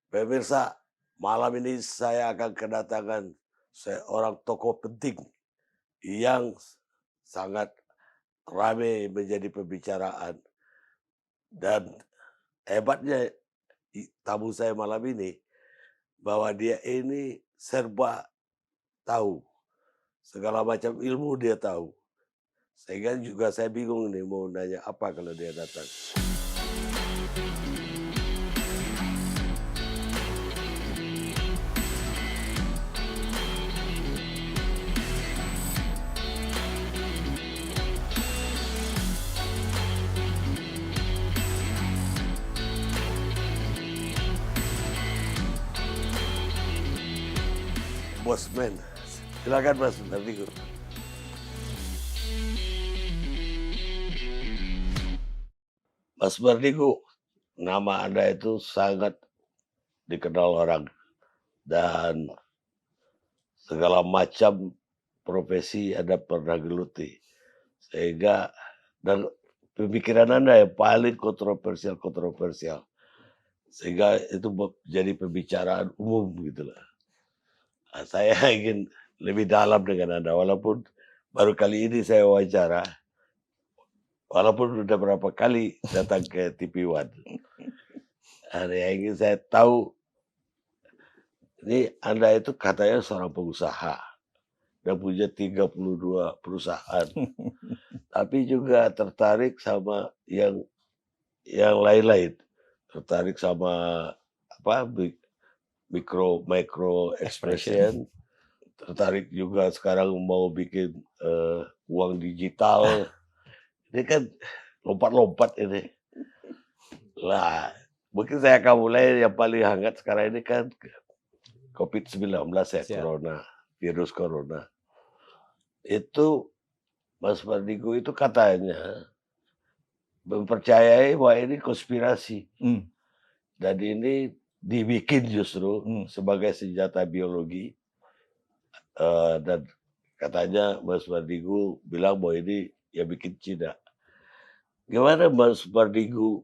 Pemirsa, malam ini saya akan kedatangan seorang tokoh penting yang sangat ramai menjadi pembicaraan dan hebatnya tamu saya malam ini bahwa dia ini serba tahu, segala macam ilmu dia tahu. Sehingga juga saya bingung nih mau nanya apa kalau dia datang. Bosman, silakan Mas Nardigo. Mas Mardigu, nama Anda itu sangat dikenal orang dan segala macam profesi Anda pernah geluti. Sehingga dan pemikiran Anda yang paling kontroversial. Sehingga itu jadi pembicaraan umum gitu lah. Nah, saya ingin lebih dalam dengan Anda walaupun baru kali ini saya wawancara, walaupun sudah berapa kali datang ke TV One. Ada yang ingin saya tahu, ini Anda itu katanya seorang pengusaha dan punya 32 perusahaan, tapi juga tertarik sama yang lain-lain, tertarik sama apa micro Expression. expression, tertarik juga sekarang mau bikin uang digital. Ini kan lompat-lompat ini. Lah, mungkin saya akan mulai yang paling hangat sekarang ini kan COVID-19 ya, Siap. virus corona. Itu Mas Mardigu itu katanya mempercayai bahwa ini konspirasi Mmm, dan ini dibikin justru mmm. sebagai senjata biologi, dan katanya Mas Mardigu bilang bahwa ini ya bikin Cina. Gimana Mas Mardigu,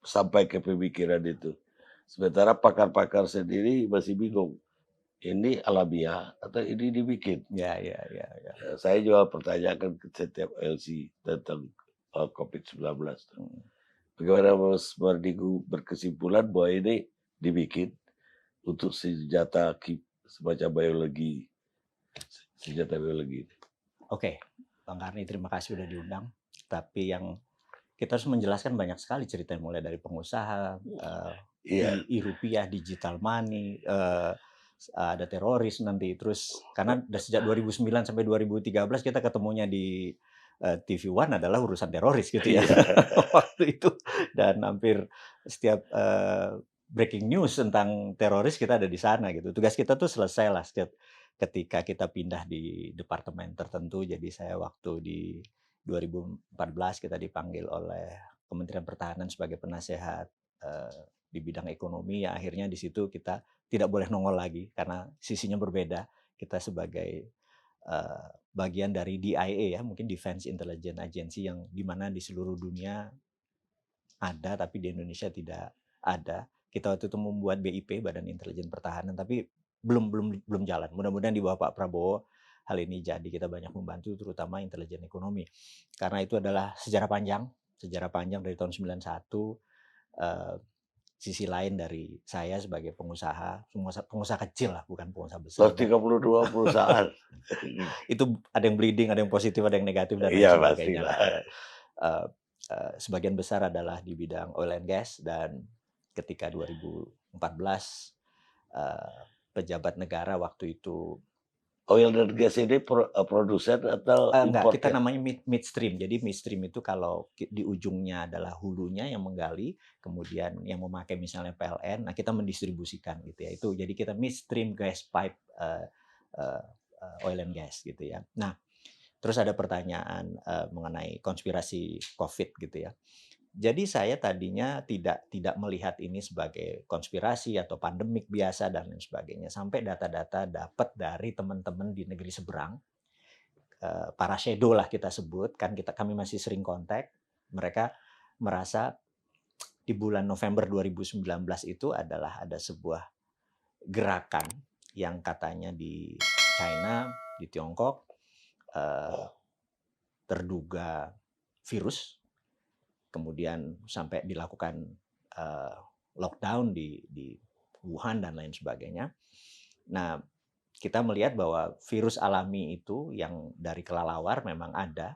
sampai ke pemikiran itu? Sementara pakar-pakar sendiri masih bingung, ini alamiah atau ini dibikin? Ya. Saya juga pertanyakan ke setiap LC tentang, COVID-19 tuh. Mhm. Bagaimana Mas Mardigu berkesimpulan bahwa ini dibikin untuk semacam senjata biologi ini? Oke, Bang Karni terima kasih udah diundang. Tapi yang kita harus menjelaskan banyak sekali cerita mulai dari pengusaha, Iya, rupiah, digital money, ada teroris nanti, terus karena sejak 2009 sampai 2013 kita ketemunya di, TV One adalah urusan teroris gitu ya, iya, waktu itu. Dan hampir setiap, breaking news tentang teroris kita ada di sana gitu. Tugas kita tuh selesai lah setiap ketika kita pindah di departemen tertentu. Jadi saya waktu di 2014 kita dipanggil oleh Kementerian Pertahanan sebagai penasehat, di bidang ekonomi, ya akhirnya di situ kita tidak boleh nongol lagi karena sisinya berbeda. Kita sebagai, bagian dari DIA ya, mungkin Defense Intelligence Agency yang di mana di seluruh dunia ada, tapi di Indonesia tidak ada. Kita waktu itu membuat BIP, Badan Intelijen Pertahanan, tapi belum jalan. Mudah-mudahan di bawah Pak Prabowo hal ini jadi. Kita banyak membantu terutama intelijen ekonomi. Karena itu adalah sejarah panjang dari tahun 91, eee, sisi lain dari saya sebagai pengusaha, pengusaha kecil lah, bukan pengusaha besar. Dan 132 perusahaan. itu ada yang bleeding, ada yang positif, ada yang negatif dan lain Iya sebagainya pastilah. lah. Eee Sebagian besar adalah di bidang oil and gas, dan ketika 2014, pejabat negara waktu itu, Oil dan gas ini produsen atau enggak, kita importer? namanya midstream. Jadi midstream itu kalau di ujungnya adalah hulunya yang menggali, kemudian yang memakai misalnya PLN, nah kita mendistribusikan gitu ya. Itu jadi kita midstream gas pipe, eee oil and gas gitu ya. Nah, terus ada pertanyaan, mengenai konspirasi Covid gitu ya. Jadi saya tadinya tidak tidak melihat ini sebagai konspirasi atau pandemik biasa dan lain sebagainya, sampai data-data dapat dari teman-teman di negeri seberang, para shadow lah kita sebut, kan kami masih sering kontak, mereka merasa di bulan November 2019 itu adalah ada sebuah gerakan yang katanya di China, di Tiongkok, terduga virus, kemudian sampai dilakukan lockdown di Wuhan dan lain sebagainya. Nah, kita melihat bahwa virus alami itu yang dari kelelawar memang ada,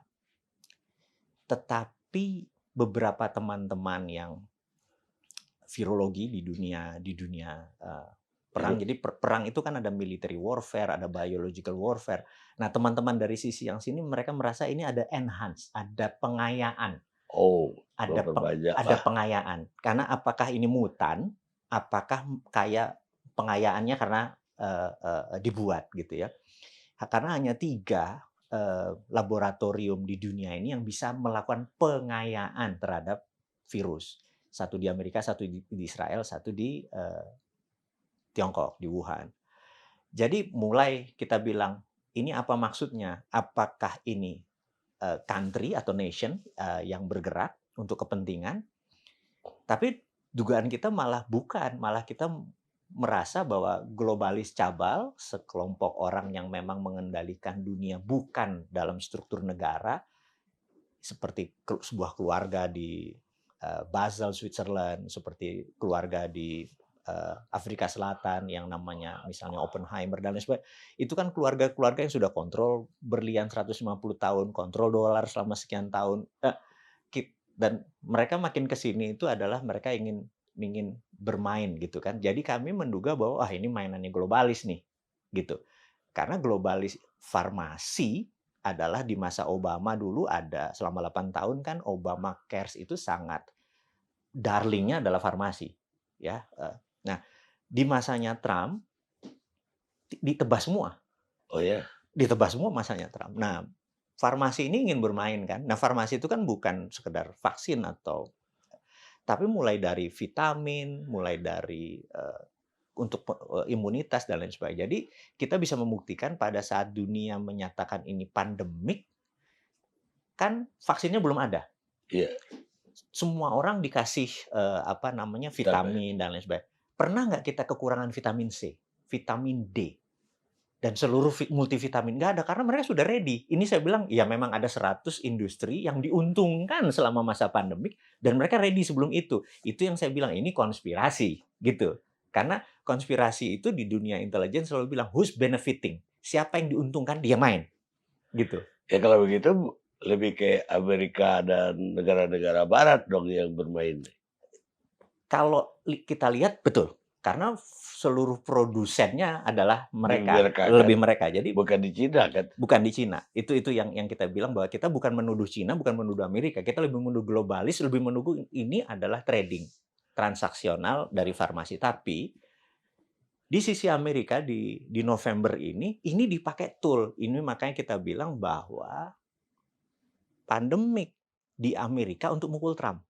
tetapi beberapa teman-teman yang virologi di dunia perang. Jadi perang itu kan ada military warfare, ada biological warfare. Nah, teman-teman dari sisi yang sini mereka merasa ini ada enhance, ada pengayaan. Oh, Ada memperbanyak ada lah. pengayaan. Karena apakah ini mutan, apakah kayak pengayaannya karena dibuat gitu ya. Karena hanya 3 laboratorium di dunia ini yang bisa melakukan pengayaan terhadap virus. 1 di Amerika, 1 di Israel, 1 di Tiongkok, di Wuhan. Jadi mulai kita bilang, ini apa maksudnya? Apakah ini country atau nation yang bergerak untuk kepentingan? Tapi dugaan kita malah bukan, malah kita merasa bahwa globalis cabal, sekelompok orang yang memang mengendalikan dunia bukan dalam struktur negara, seperti sebuah keluarga di Basel, Switzerland, seperti keluarga di Afrika Selatan yang namanya misalnya Oppenheimer dan lain sebagainya. Itu kan keluarga-keluarga yang sudah kontrol berlian 150 tahun, kontrol dolar selama sekian tahun. Dan mereka makin ke sini itu adalah mereka ingin bermain gitu kan. Jadi kami menduga bahwa ini mainannya globalis nih gitu. Karena globalis farmasi adalah di masa Obama dulu ada selama 8 tahun kan Obama Cares itu sangat darlingnya adalah farmasi ya. Nah, di masanya Trump ditebas semua. Oh ya. Ditebas semua masanya Trump. Nah, farmasi ini ingin bermain kan. Nah, farmasi itu kan bukan sekedar vaksin tapi mulai dari vitamin, mulai dari untuk imunitas dan lain sebagainya. Jadi kita bisa membuktikan pada saat dunia menyatakan ini pandemik, kan vaksinnya belum ada. Iya. Semua orang dikasih vitamin dan lain sebagainya. Pernah nggak kita kekurangan vitamin C, vitamin D, dan seluruh multivitamin? Nggak ada, karena mereka sudah ready. Ini saya bilang, ya memang ada 100 industri yang diuntungkan selama masa pandemik, dan mereka ready sebelum itu. Itu yang saya bilang, ini konspirasi, gitu. Karena konspirasi itu di dunia intelijen selalu bilang, who's benefiting? Siapa yang diuntungkan, dia main. Gitu. Ya kalau begitu, lebih kayak Amerika dan negara-negara barat dong yang bermain. Kalau kita lihat, betul. Karena seluruh produsennya adalah mereka, Mereka kan, lebih mereka. Jadi bukan di Cina kan? bukan di Cina. Itu yang kita bilang bahwa kita bukan menuduh Cina, bukan menuduh Amerika. Kita lebih menuduh globalis, lebih menuduh ini adalah trading transaksional dari farmasi. Tapi di sisi Amerika di November ini dipakai tool. Ini makanya kita bilang bahwa pandemik di Amerika untuk mukul Trump.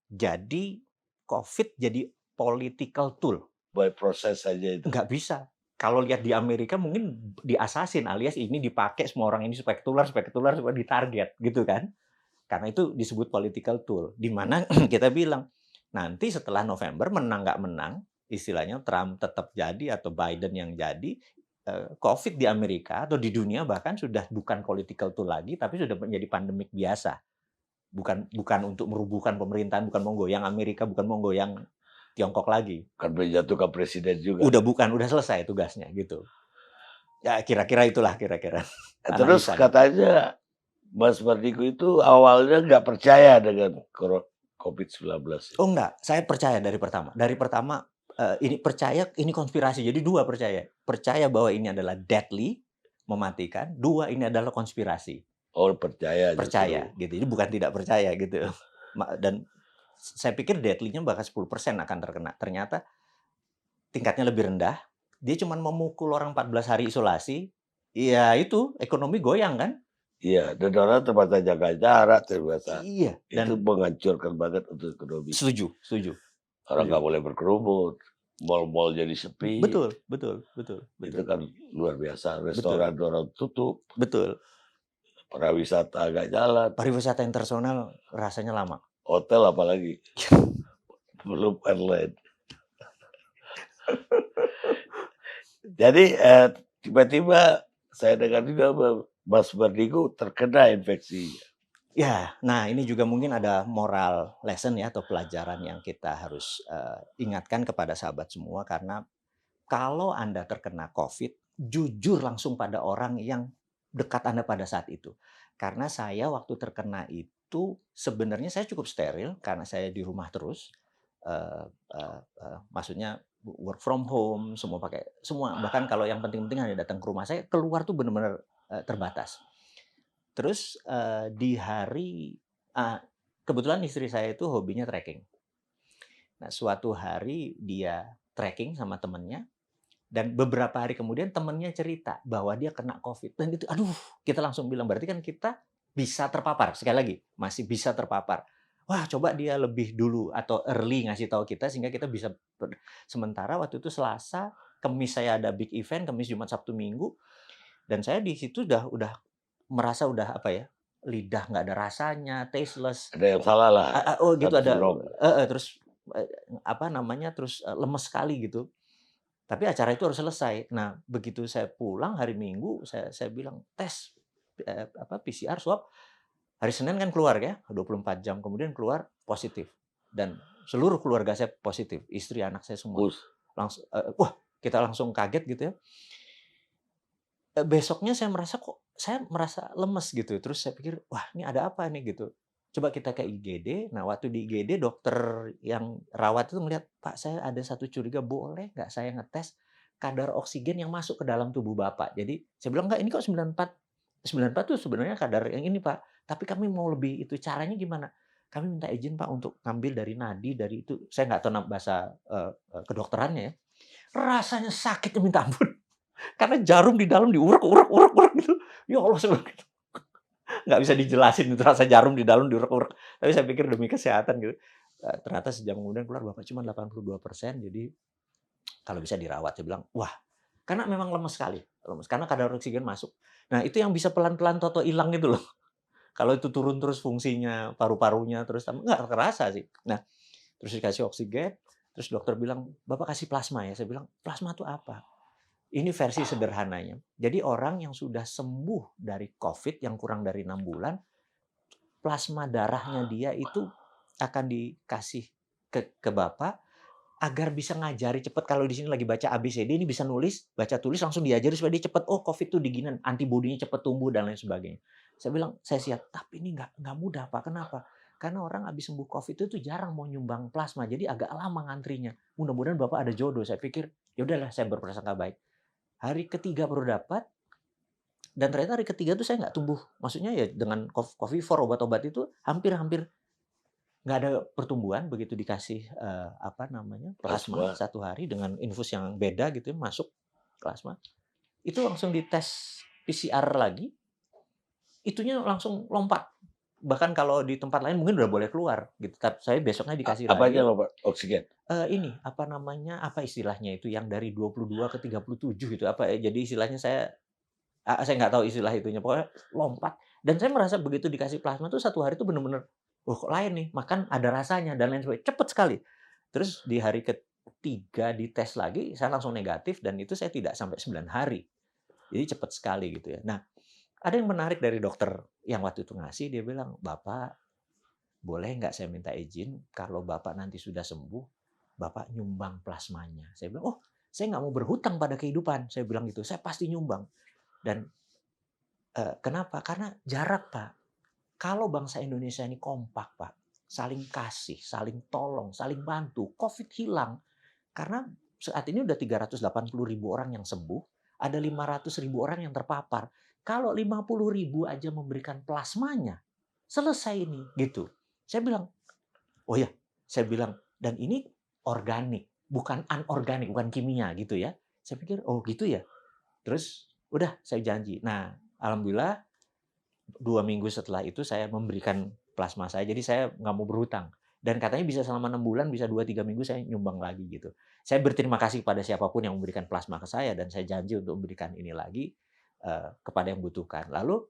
Jadi COVID jadi political tool. By proses saja itu. Nggak bisa. Kalau lihat di Amerika mungkin diasasin, alias ini dipakai semua orang ini supaya ketular, supaya ditarget gitu kan. Karena itu disebut political tool. Di mana kita bilang, nanti setelah November menang nggak menang, istilahnya Trump tetap jadi atau Biden yang jadi, COVID di Amerika atau di dunia bahkan sudah bukan political tool lagi, tapi sudah menjadi pandemik biasa. Bukan untuk merubuhkan pemerintahan, bukan menggoyang Amerika, bukan menggoyang Tiongkok lagi. Kan menjatuhkan presiden juga. Udah selesai tugasnya gitu. Ya kira-kira itulah kira-kira. Terus katanya Mas Mardigu itu awalnya nggak percaya dengan COVID-19. Oh enggak, saya percaya dari pertama. Dari pertama ini percaya ini konspirasi. Jadi 2 percaya. Percaya bahwa ini adalah deadly, mematikan. 2 ini adalah konspirasi. Oh percaya. Percaya gitu. Jadi bukan tidak percaya gitu. Dan saya pikir deadly-nya bahkan 10% akan terkena. Ternyata tingkatnya lebih rendah. Dia cuma memukul orang 14 hari isolasi. Iya itu, ekonomi goyang kan? Iya, dan orang terbatas jaga jarak, terbatas. Iya. Itu menghancurkan banget untuk ekonomi. Setuju. Orang nggak boleh berkerumun, mal-mal jadi sepi. Betul. Itu kan luar biasa. Restoran orang tutup. Betul. Pariwisata agak jalan. Pariwisata internasional rasanya lama. Hotel apalagi. belum online. Jadi, tiba-tiba saya dengar juga Mas Mardigu terkena infeksi. Ya, nah ini juga mungkin ada moral lesson ya atau pelajaran yang kita harus, ingatkan kepada sahabat semua karena kalau Anda terkena Covid, jujur langsung pada orang yang dekat Anda pada saat itu. Karena saya waktu terkena itu sebenarnya saya cukup steril karena saya di rumah terus, eee eee eee, maksudnya work from home, semua pakai semua bahkan kalau yang penting-penting hanya datang ke rumah saya, keluar tuh bener-bener, terbatas. Terus, di hari eee, kebetulan istri saya itu hobinya trekking. Nah, suatu hari dia trekking sama temennya, dan beberapa hari kemudian temennya cerita bahwa dia kena Covid dan itu aduh, kita langsung bilang, berarti kan kita bisa terpapar, sekali lagi, masih bisa terpapar. Wah, coba dia lebih dulu atau early ngasih tahu kita sehingga kita bisa sementara waktu itu Selasa, Kamis saya ada big event, Kamis, Jumat, Sabtu, Minggu, dan saya di situ udah merasa udah apa ya, lidah nggak ada rasanya, tasteless, Ada yang salah lah, oh gitu something ada wrong. terus, apa namanya, terus, lemes sekali gitu. Tapi acara itu harus selesai. Nah, begitu saya pulang hari Minggu, saya bilang, "Tes, apa, PCR, swab." Hari Senin kan keluar ya, 24 jam kemudian keluar positif. Dan seluruh keluarga saya positif, istri, anak saya semua. Bagus. Wah, kita langsung kaget gitu ya. Besoknya saya merasa lemes gitu. Terus saya pikir, "Wah, ini ada apa nih?" Gitu. Coba kita ke IGD. Nah, waktu di IGD dokter yang rawat itu melihat, "Pak, saya ada satu curiga, boleh nggak saya ngetes kadar oksigen yang masuk ke dalam tubuh Bapak?" Jadi saya bilang, "Enggak, ini kok 94. 94 tuh sebenarnya kadar yang ini, Pak. Tapi kami mau lebih itu, caranya gimana?" "Kami minta izin, Pak, untuk ngambil dari nadi, dari itu." Saya nggak tahu bahasa, kedokterannya ya. Rasanya sakitnya minta ampun. Karena jarum di dalam diurak-urak gitu. Ya Allah, saya bilang gitu. Nggak bisa dijelasin itu rasa jarum di dalam diurak-urak. Tapi saya pikir demi kesehatan gitu. Ternyata sejam kemudian keluar, "Bapak cuma 82%, jadi kalau bisa dirawat." Saya bilang, "Wah," karena memang lemes sekali, lemes. Karena kadar oksigen masuk. Nah, itu yang bisa pelan-pelan toto hilang itu loh. Kalau itu turun terus fungsinya, paru-parunya terus nggak kerasa sih. Nah, terus dikasih oksigen, terus dokter bilang, "Bapak kasih plasma ya?" Saya bilang, "Plasma itu apa?" Ini versi sederhananya. Jadi orang yang sudah sembuh dari Covid yang kurang dari 6 bulan, plasma darahnya dia itu akan dikasih ke Bapak agar bisa ngajari cepat. Kalau di sini lagi baca ABCD, ini bisa nulis, baca tulis langsung diajari supaya dia cepat, "Oh, Covid tuh diginian, antibodinya cepat tumbuh," dan lain sebagainya. Saya bilang, "Saya siap." Tapi ini nggak mudah, Pak. Kenapa? Karena orang habis sembuh Covid itu jarang mau nyumbang plasma, jadi agak lama ngantrinya. Mudah-mudahan Bapak ada jodoh. Saya pikir, ya udahlah, saya berprasangka baik. Hari ketiga baru dapat, dan ternyata hari ketiga tuh saya nggak tumbuh. Maksudnya ya dengan Covifor, obat-obat itu hampir-hampir nggak ada pertumbuhan begitu dikasih, apa namanya, plasma Plasma. satu hari dengan infus yang beda gitu ya, masuk plasma, itu langsung dites PCR lagi, itunya langsung lompat. Bahkan kalau di tempat lain mungkin udah boleh keluar gitu, saya besoknya dikasih Apanya lagi, loh, Pak? Oksigen? ini, apa namanya, apa istilahnya itu yang dari 22 ke 37 itu, apa ya, jadi istilahnya saya nggak tahu istilah itunya, pokoknya lompat. Dan saya merasa begitu dikasih plasma tuh satu hari tuh bener-bener, "Wah, kok lain nih, makan ada rasanya," dan lain sebagainya, cepet sekali. Terus di hari ketiga dites lagi, saya langsung negatif dan itu saya tidak sampai 9 hari. Jadi cepet sekali gitu ya. Nah, ada yang menarik dari dokter yang waktu itu ngasih, dia bilang, "Bapak, boleh nggak saya minta izin kalau Bapak nanti sudah sembuh, Bapak nyumbang plasmanya?" Saya bilang, "Oh, saya nggak mau berhutang pada kehidupan," saya bilang gitu, "saya pasti nyumbang." Dan kenapa? Karena jarak, Pak. Kalau bangsa Indonesia ini kompak, Pak, saling kasih, saling tolong, saling bantu, Covid hilang. Karena saat ini udah 380.000 orang yang sembuh, ada 500.000 orang yang terpapar. Kalau 50.000 aja memberikan plasmanya, selesai ini, gitu. Saya bilang, "Oh ya," saya bilang, "dan ini organik, bukan anorganik, bukan kimia," gitu ya. Saya pikir, "Oh gitu ya?" Terus udah saya janji. Nah, alhamdulillah 2 minggu setelah itu saya memberikan plasma saya, jadi saya nggak mau berhutang. Dan katanya bisa selama 6 bulan, bisa 2 3 minggu saya nyumbang lagi gitu. Saya berterima kasih kepada siapapun yang memberikan plasma ke saya dan saya janji untuk memberikan ini lagi, kepada yang membutuhkan. Lalu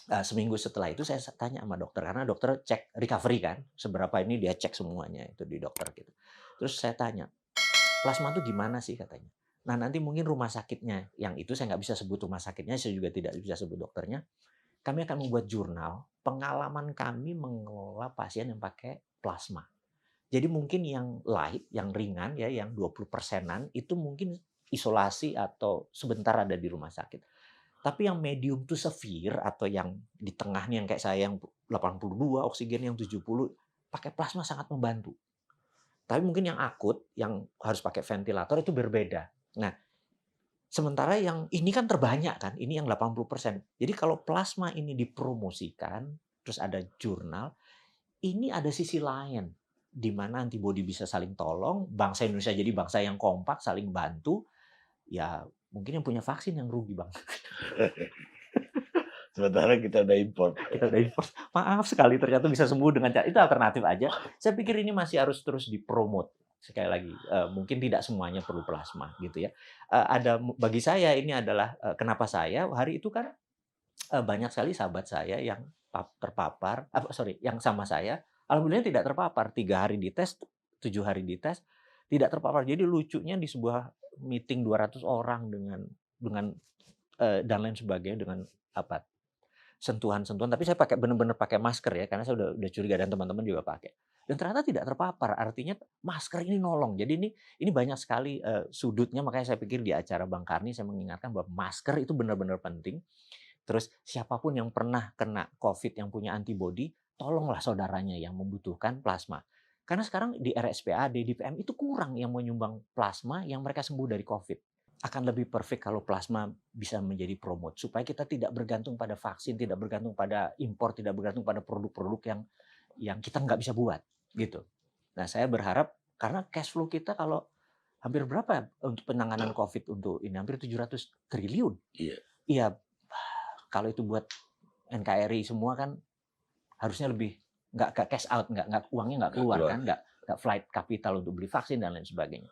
Seminggu setelah itu saya tanya sama dokter, karena dokter cek recovery kan, seberapa ini dia cek semuanya itu di dokter gitu. Terus saya tanya, "Plasma tuh gimana sih?" katanya. Nah, nanti mungkin rumah sakitnya, yang itu saya nggak bisa sebut rumah sakitnya, saya juga tidak bisa sebut dokternya, kami akan membuat jurnal pengalaman kami mengelola pasien yang pakai plasma. Jadi mungkin yang light, yang ringan ya, yang 20 persenan itu mungkin isolasi atau sebentar ada di rumah sakit. Tapi yang medium to severe atau yang di tengahnya yang kayak saya yang 82, oksigen yang 70, pakai plasma sangat membantu. Tapi mungkin yang akut, yang harus pakai ventilator itu berbeda. Nah, sementara yang ini kan terbanyak kan, ini yang 80%. Jadi kalau plasma ini dipromosikan, terus ada jurnal, ini ada sisi lain, di mana antibodi bisa saling tolong, bangsa Indonesia jadi bangsa yang kompak, saling bantu, ya mungkin yang punya vaksin yang rugi, Bang. Sementara kita udah impor. Kita udah impor. Maaf sekali ternyata bisa sembuh dengan cara itu alternatif aja. Saya pikir ini masih harus terus dipromot. Sekali lagi, mungkin tidak semuanya perlu plasma gitu ya. Bagi saya ini adalah, kenapa saya hari itu kan, banyak sekali sahabat saya yang terpapar, yang sama saya, alhamdulillah tidak terpapar, 3 hari dites, 7 hari dites, tidak terpapar. Jadi lucunya di sebuah meeting 200 orang dengan, dan lain sebagainya, dengan apa, sentuhan-sentuhan, tapi saya pakai benar-benar pakai masker ya, karena saya udah curiga dan teman-teman juga pakai. Dan ternyata tidak terpapar, artinya masker ini nolong. Jadi ini banyak sekali, sudutnya, makanya saya pikir di acara Bang Karni saya mengingatkan bahwa masker itu benar-benar penting. Terus siapapun yang pernah kena COVID yang punya antibodi, tolonglah saudaranya yang membutuhkan plasma. Karena sekarang di RSPAD, di PM itu kurang yang menyumbang plasma yang mereka sembuh dari COVID. Akan lebih perfect kalau plasma bisa menjadi promote, supaya kita tidak bergantung pada vaksin, tidak bergantung pada impor, tidak bergantung pada produk-produk yang kita nggak bisa buat, gitu. Nah, saya berharap karena cash flow kita kalau hampir berapa ya untuk penanganan COVID untuk ini, hampir 700 triliun. Iya. Iya, kalau itu buat NKRI semua kan harusnya lebih nggak cash out, nggak uangnya nggak Nggak keluar keluar. kan, nggak flight capital untuk beli vaksin dan lain sebagainya.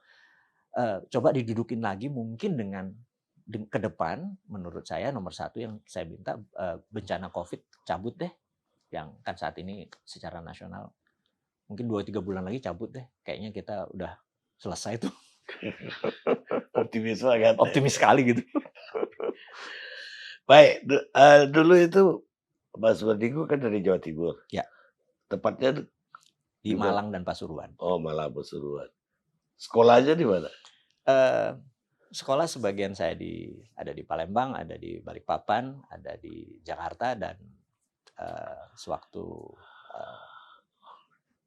Coba didudukin lagi mungkin dengan ke depan, menurut saya nomor satu yang saya minta, bencana COVID cabut deh, yang kan saat ini secara nasional mungkin 2-3 bulan lagi cabut deh, kayaknya kita udah selesai tuh. Optimis banget. Optimis sekali gitu. Baik, dulu itu Mas Wadigu kan dari Jawa Timur. Ya. Tepatnya Di di mana? Malang dan Pasuruan. Oh, Malang Pasuruan. Sekolahnya di mana? Eh, Sekolah sebagian saya ada di Palembang, ada di Balikpapan, ada di Jakarta, dan sewaktu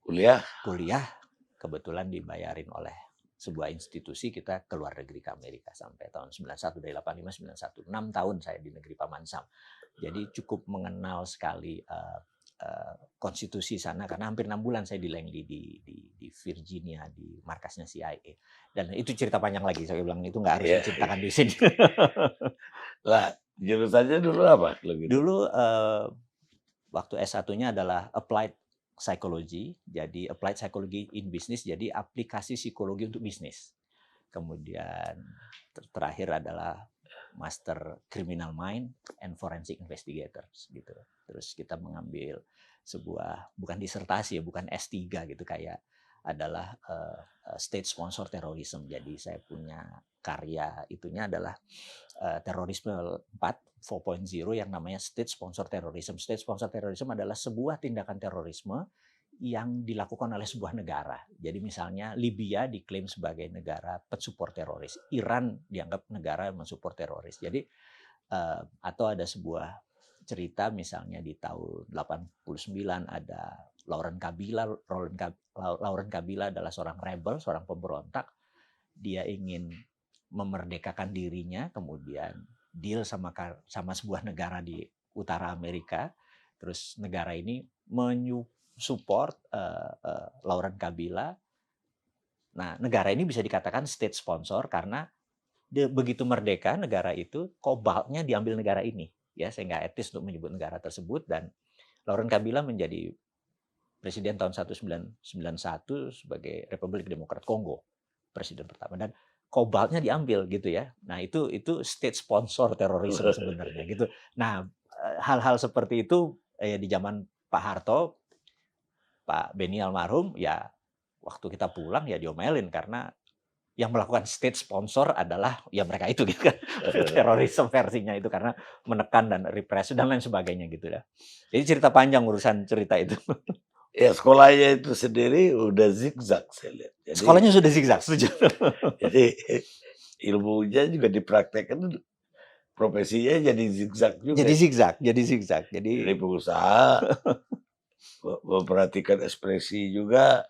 Kuliah? kuliah kebetulan dibayarin oleh sebuah institusi, kita ke luar negeri ke Amerika sampai tahun 91, dari 85 91. 6 tahun saya di negeri Paman Sam. Jadi cukup mengenal sekali konstitusi sana, karena hampir 6 bulan saya di Langley di Virginia, di markasnya CIA. Dan itu cerita panjang lagi, saya bilang itu nggak harus Iya. diceritakan di sini. Lah, jurusannya dulu apa kalau gitu? Dulu waktu S1-nya adalah Applied Psychology, jadi Applied Psychology in Business, jadi aplikasi psikologi untuk bisnis. Kemudian terakhir adalah Master Criminal Mind and Forensic Investigators gitu. Terus kita mengambil sebuah, bukan disertasi ya, bukan S3 gitu, kayak adalah state sponsor terrorism. Jadi saya punya karya itunya adalah terorisme 4.0 yang namanya state sponsor terrorism. State sponsor terrorism adalah sebuah tindakan terorisme yang dilakukan oleh sebuah negara. Jadi misalnya Libya diklaim sebagai negara pensupport teroris, Iran dianggap negara yang mensupport teroris. Jadi atau ada sebuah cerita misalnya di tahun 89 ada Laurent Kabila. Laurent Kabila adalah seorang rebel, seorang pemberontak. Dia ingin memerdekakan dirinya, kemudian deal sama sebuah negara di utara Amerika. Terus negara ini support Laurent Kabila. Nah, negara ini bisa dikatakan state sponsor karena begitu merdeka negara itu, kobaltnya diambil negara ini. Ya, saya nggak etis untuk menyebut negara tersebut, dan Laurent Kabila menjadi presiden tahun 1991 sebagai Republik Demokrat Kongo, presiden pertama, dan kobaltnya diambil gitu ya. Nah, itu state sponsor terorisme sebenarnya gitu. Nah, hal-hal seperti itu, di zaman Pak Harto, Pak Beni almarhum, ya waktu kita pulang ya diomelin karena yang melakukan state sponsor adalah ya mereka itu gitu kan, terorisme versinya itu karena menekan dan represi dan lain sebagainya gitu ya. Jadi cerita panjang urusan cerita itu. Ya sekolahnya itu sendiri udah zigzag saya lihat. Sekolahnya sudah zigzag, setuju. Jadi ilmunya juga dipraktekkan, profesinya jadi zigzag juga. Jadi zigzag, jadi zigzag. Jadi Jadi pengusaha memperhatikan ekspresi juga.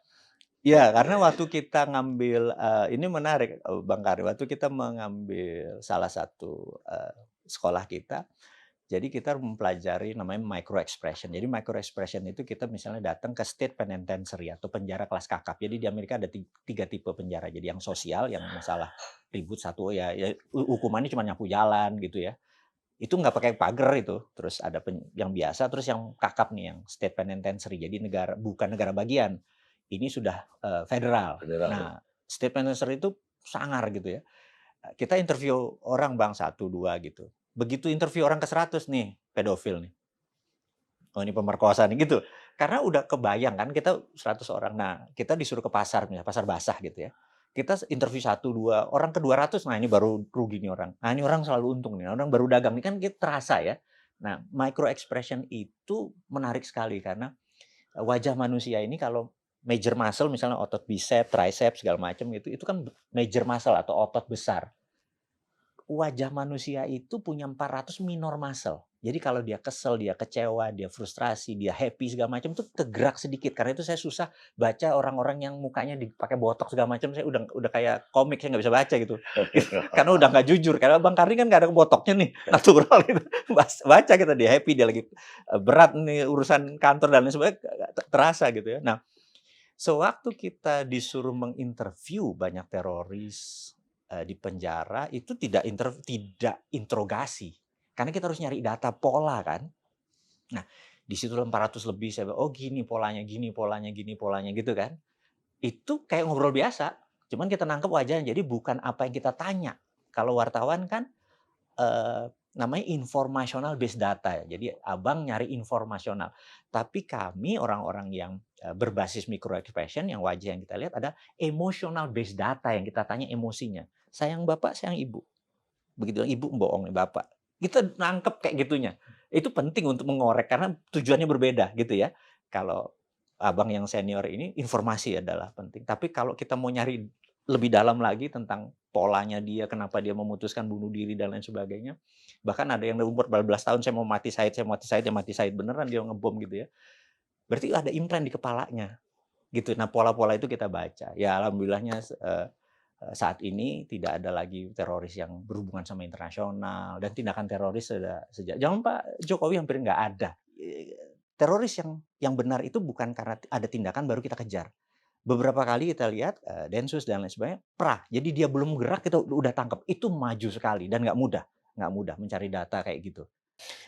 ya, karena waktu kita ngambil, ini menarik, Bang Kari, waktu kita mengambil salah satu, sekolah kita, jadi kita mempelajari namanya micro expression. Jadi micro expression itu kita misalnya datang ke state penitentiary atau penjara kelas kakap. Jadi di Amerika ada 3 tipe penjara. Jadi yang sosial, yang masalah ribut satu ya hukumannya cuma nyapu jalan gitu ya. Itu nggak pakai pagar itu. Terus ada yang biasa, terus yang kakap nih, yang state penitentiary. Jadi bukan negara bagian. Ini sudah federal. Federal. Nah, state penitentiary itu sangar gitu ya. Kita interview orang Bang 1, 2 gitu. Begitu interview orang ke 100 nih, pedofil nih. Oh ini pemerkosa nih gitu. Karena udah kebayang kan kita 100 orang. Nah, kita disuruh ke pasar misalnya, pasar basah gitu ya. Kita interview 1, 2, orang ke 200, nah ini baru rugi nih orang. Nah ini orang selalu untung nih, orang baru dagang nih kan kita terasa ya. Nah, micro expression itu menarik sekali karena wajah manusia ini kalau major muscle misalnya otot bicep, tricep segala macam itu kan major muscle atau otot besar. Wajah manusia itu punya 400 minor muscle. Jadi kalau dia kesel, dia kecewa, dia frustrasi, dia happy segala macam itu tergerak sedikit. Karena itu saya susah baca orang-orang yang mukanya dipakai botok segala macam. Saya udah kayak komik, saya nggak bisa baca gitu. Karena udah nggak jujur. Karena Bang Karni kan nggak ada botoknya nih, natural gitu. Baca kita dia happy, dia lagi berat nih urusan kantor dan lain sebagainya terasa gitu ya. Nah, sewaktu kita disuruh menginterview banyak teroris di penjara, itu tidak interogasi. Karena kita harus nyari data pola kan. Nah, di situ 400 lebih saya bilang, "Oh gini polanya, gini polanya, gini polanya," gitu kan. Itu kayak ngobrol biasa, cuman kita nangkep wajahnya. Jadi bukan apa yang kita tanya. Kalau wartawan kan namanya informational based data ya. Jadi Abang nyari informasional. Tapi kami orang-orang yang berbasis micro expression yang wajah yang kita lihat ada emotional based data yang kita tanya emosinya. Sayang Bapak, sayang Ibu. Begitu Ibu bohong Bapak. Kita nangkep kayak gitunya. Itu penting untuk mengorek karena tujuannya berbeda gitu ya. Kalau Abang yang senior ini informasi adalah penting. Tapi kalau kita mau nyari lebih dalam lagi tentang polanya dia, kenapa dia memutuskan bunuh diri dan lain sebagainya. Bahkan ada yang umur 14 tahun saya mau mati Said, saya mau mati Said, ya mati Said beneran dia ngebom gitu ya. Berarti ada implant di kepalanya gitu. Nah, pola-pola itu kita baca. Ya alhamdulillahnya saat ini tidak ada lagi teroris yang berhubungan sama internasional dan tindakan teroris sejak zaman Pak Jokowi hampir nggak ada. Teroris yang benar itu bukan karena ada tindakan baru kita kejar. Beberapa kali kita lihat Densus dan lain sebagainya jadi dia belum gerak kita udah tangkap. Itu maju sekali dan nggak mudah mencari data kayak gitu.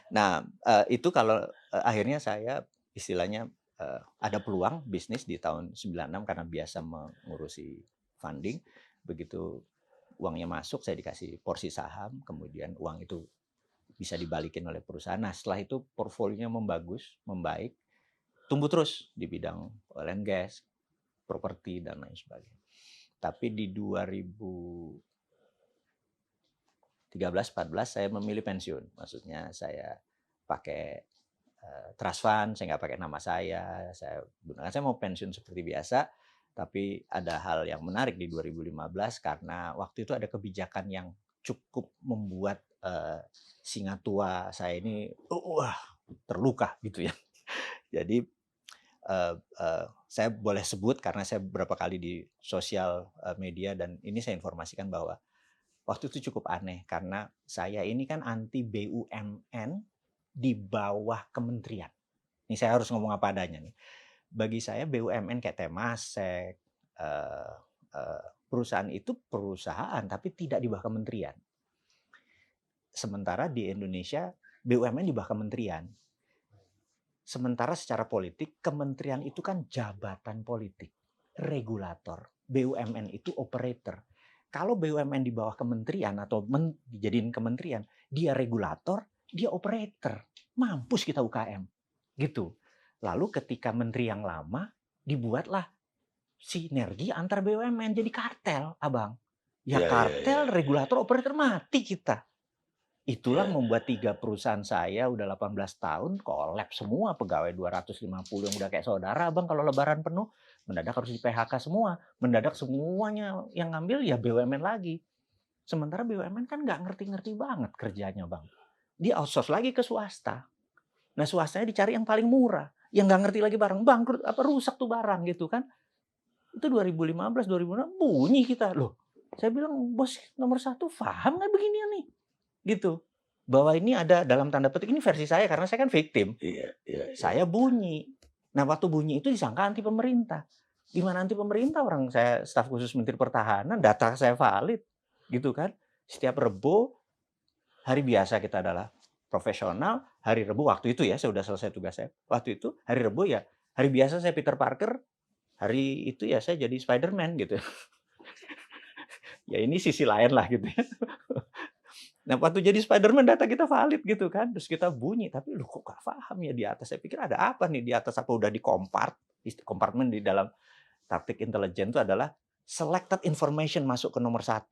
Nah, itu kalau akhirnya saya istilahnya ada peluang bisnis di tahun 96 karena biasa mengurusi funding. Begitu uangnya masuk, saya dikasih porsi saham, kemudian uang itu bisa dibalikin oleh perusahaan. Nah, setelah itu portfolionya membaik, tumbuh terus di bidang oil and gas, properti, dan lain sebagainya. Tapi di 2013-14 saya memilih pensiun. Maksudnya saya pakai trust fund, saya nggak pakai nama saya gunakan. Saya mau pensiun seperti biasa, tapi ada hal yang menarik di 2015 karena waktu itu ada kebijakan yang cukup membuat singa tua saya ini terluka gitu ya. Jadi saya boleh sebut karena saya beberapa kali di sosial media dan ini saya informasikan bahwa waktu itu cukup aneh karena saya ini kan anti BUMN di bawah kementerian. Ini saya harus ngomong apa adanya nih. Bagi saya BUMN kayak Temasek, perusahaan itu perusahaan tapi tidak di bawah kementerian. Sementara di Indonesia BUMN di bawah kementerian. Sementara secara politik kementerian itu kan jabatan politik, regulator. BUMN itu operator. Kalau BUMN di bawah kementerian atau dijadiin kementerian, dia regulator, dia operator. mampus kita UKM, gitu. Lalu ketika menteri yang lama, dibuatlah sinergi antar BUMN, jadi kartel, Abang. Ya Iya iya iya. kartel, regulator, operator, mati kita. Itulah Iya. membuat 3 perusahaan saya udah 18 tahun kolaps semua, pegawai 250 yang udah kayak saudara Abang kalau lebaran penuh, mendadak harus di-PHK semua, mendadak semuanya yang ngambil ya BUMN lagi. Sementara BUMN kan nggak ngerti-ngerti banget kerjanya Bang. Dia outsource lagi ke swasta. Nah swastanya dicari yang paling murah, yang nggak ngerti lagi barang, bangkrut, rusak tuh barang gitu kan. Itu 2015, 2016 bunyi kita. Loh, saya bilang, "Bos nomor 1 paham nggak beginian nih?" Gitu. Bahwa ini ada dalam tanda petik, ini versi saya karena saya kan victim. Iya iya iya. Saya bunyi. Nah, waktu bunyi itu disangka anti pemerintah. Gimana anti pemerintah, orang saya staf khusus Menteri Pertahanan, data saya valid, gitu kan. Setiap Rebo, hari biasa kita adalah profesional, hari Rebo waktu itu ya, saya sudah selesai tugas saya. Waktu itu hari Rebo ya, hari biasa saya Peter Parker, hari itu ya saya jadi Spider-Man gitu. Ya ini sisi lain lah gitu ya. Nah, waktu jadi Spider-Man data kita valid gitu kan, terus kita bunyi, tapi loh kok nggak paham ya di atas. Saya pikir ada apa nih di atas, apa udah kompartemen di dalam taktik intelijen itu adalah selected information masuk ke nomor 1.